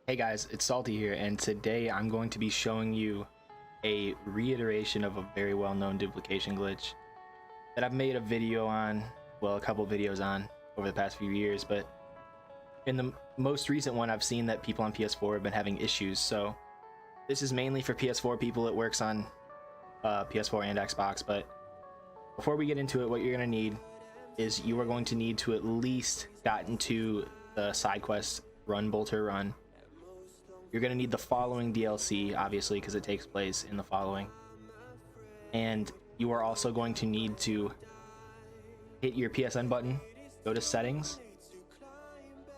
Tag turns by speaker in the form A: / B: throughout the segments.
A: Hey guys, it's Saultie here, and today I'm going to be showing you a reiteration of a very well-known duplication glitch that I've made a video on, well, a couple videos on over the past few years, but in the most recent one I've seen that people on PS4 have been having issues. So this is mainly for PS4 people. It works on PS4 and Xbox, but before we get into it, what you're going to need is you are going to need to at least gotten to the side quest Run Bolter Run. You're going to need the following DLC, obviously, because it takes place in the following. And you are also going to need to hit your PSN button, go to settings,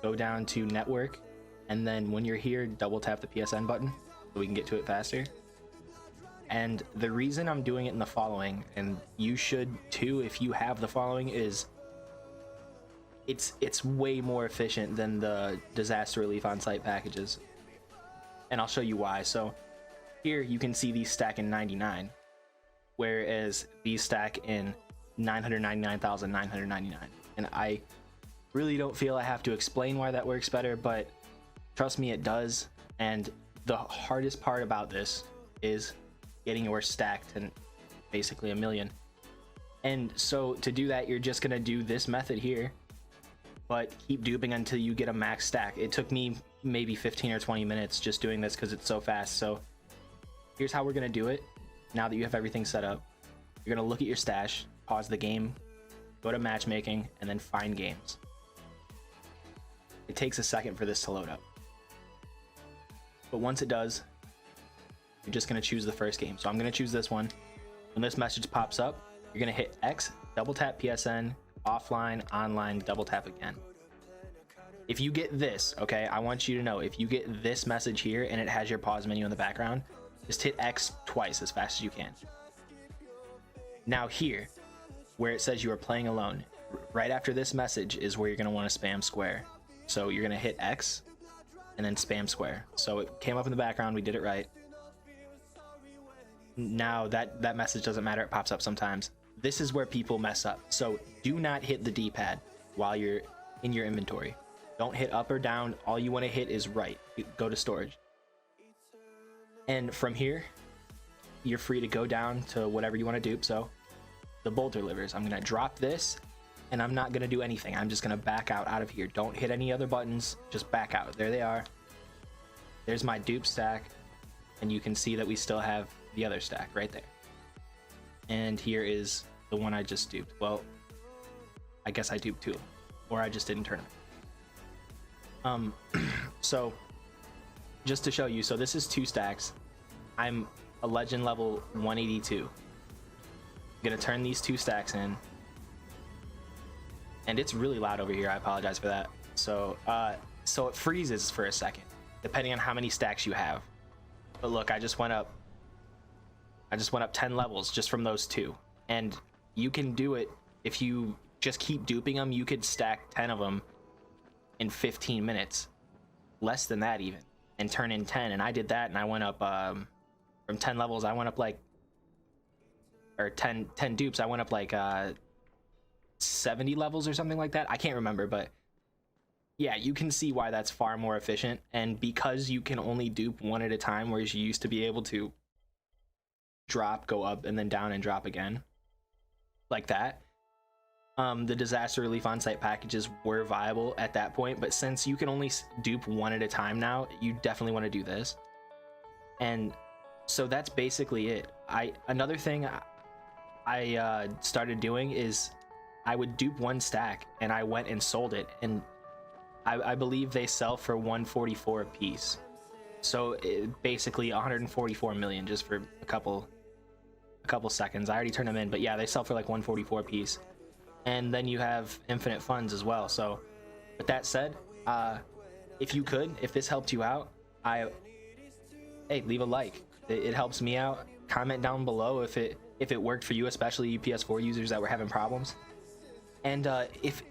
A: go down to network, and then when you're here, double tap the PSN button so we can get to it faster. And the reason I'm doing it in the following, and you should too if you have the following, is it's way more efficient than the disaster relief on-site packages. And I'll show you why. So here you can see these stack in 99, whereas these stack in 999,999. And I really don't feel I have to explain why that works better, but trust me, it does. And the hardest part about this is getting yours stacked and basically a million. And so to do that, you're just gonna do this method here, but keep duping until you get a max stack. It took me maybe 15 or 20 minutes just doing this because it's so fast. So here's how we're gonna do it. Now that you have everything set up, you're gonna look at your stash, pause the game, go to matchmaking, and then find games. It takes a second for this to load up, but once it does, you're just gonna choose the first game. So I'm gonna choose this one. When this message pops up, you're gonna hit X, double tap PSN, offline, online, double tap again. If you get this, okay, I want you to know, if you get this message here and it has your pause menu in the background, just hit X twice as fast as you can. Now here, where it says you are playing alone, right after this message is where you're gonna wanna spam square. So you're gonna hit X and then spam square. So it came up in the background, we did it right. Now that message doesn't matter, it pops up sometimes. This is where people mess up. So do not hit the D-pad while you're in your inventory. Don't hit up or down. All you want to hit is right. Go to storage. And from here, you're free to go down to whatever you want to dupe. So the bolter livers, I'm going to drop this and I'm not going to do anything. I'm just going to back out of here. Don't hit any other buttons. Just back out. There they are. There's my dupe stack. And you can see that we still have the other stack right there. And here is the one I just duped. Well, I guess I duped two, or I just didn't turn them. So just to show you, so this is 2 stacks. I'm a legend level 182. I'm gonna turn these 2 stacks in, and it's really loud over here. I apologize for that. So so it freezes for a second depending on how many stacks you have. But look, I just went up 10 levels just from those 2. And you can do it if you just keep duping them. You could stack 10 of them in 15 minutes, less than that even, and turn in 10. And I did that, and I went up from 10 levels, I went up like, or 10 dupes, I went up like 70 levels or something like that. I can't remember, but yeah, you can see why that's far more efficient. And because you can only dupe one at a time, whereas you used to be able to drop, go up, and then down and drop again like that, the disaster relief on-site packages were viable at that point. But since you can only dupe one at a time now, you definitely want to do this. And so that's basically it. Another thing I started doing is I would dupe 1 stack and I went and sold it, and I believe they sell for 144 a piece. So basically 144 million just for a couple seconds. I already turned them in, but yeah, they sell for like 144 a piece. And then you have infinite funds as well. So with that said, if this helped you out, hey, leave a like. It helps me out. Comment down below if it worked for you, especially you PS4 users that were having problems. And if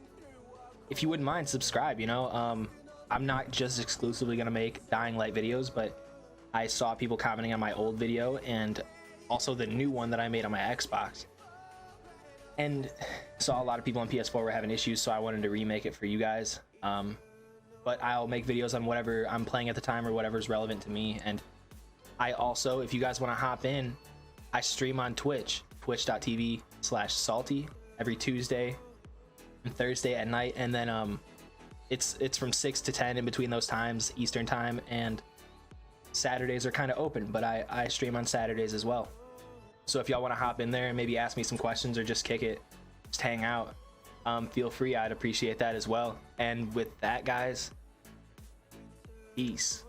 A: you wouldn't mind, subscribe. You know, I'm not just exclusively gonna make Dying Light videos, but I saw people commenting on my old video and also the new one that I made on my Xbox, and saw a lot of people on PS4 were having issues, so I wanted to remake it for you guys. but I'll make videos on whatever I'm playing at the time or whatever's relevant to me. And I also, if you guys want to hop in, I stream on Twitch, twitch.tv/Saultie, every Tuesday and Thursday at night. And then it's from 6 to 10 in between those times, Eastern time, and Saturdays are kind of open, but I stream on Saturdays as well. So if y'all want to hop in there and maybe ask me some questions or just kick it, just hang out, feel free. I'd appreciate that as well. And with that, guys, peace.